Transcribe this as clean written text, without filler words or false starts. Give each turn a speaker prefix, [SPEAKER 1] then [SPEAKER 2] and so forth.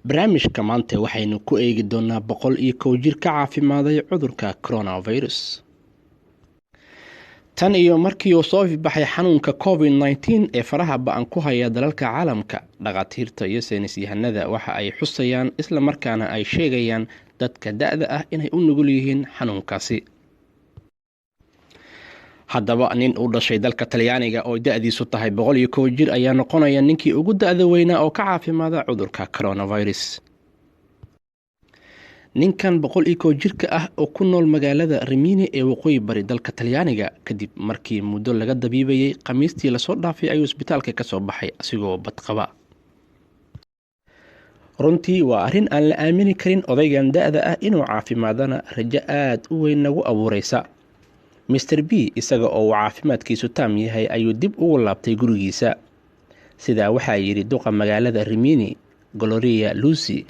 [SPEAKER 1] barnaamijka maanta waxaynu ku eegi doonaa 101 jir ka caafimaaday cudurka coronavirus. tan iyo markii uu soo ifbaxay xanuunka covid-19 ee faraha ba'an ku haya dalalka caalamka, dhaqaatiirta iyo saynis yahanada waxa ay xusayaan isla markaana ay sheegayaan dadka da'da ah inay u nugul yihiin xanuunkaasi. haddaba nin u dhashay dalka Talyaaniga oo da'diisu tahay 101 jir ayaa noqonaya ninkii ugu da'da weynaa oo ka caafimaada cudurka coronavirus. ninkan 101 jirka ah oo ku nool magaalada Rimini ee waqooyi bari dalka Talyaaniga kadib markii muddo laga dabiibayay Khamiistii la soo dhaafay ayuu isbitaalka ka soo baxay asigoo badqaba. runtii waa arrin aan la aamini karin odaygan da'da ah inuu caafimaadana rajo aad u weyn nagu abuuraysa. Mr. B isaga oo caafimaadkiisu taam yahay ayuu dib ugu laabtay gurigiisa. sidaa waxaa yidhi duqa magaalada Rimini, Gloria Lucy,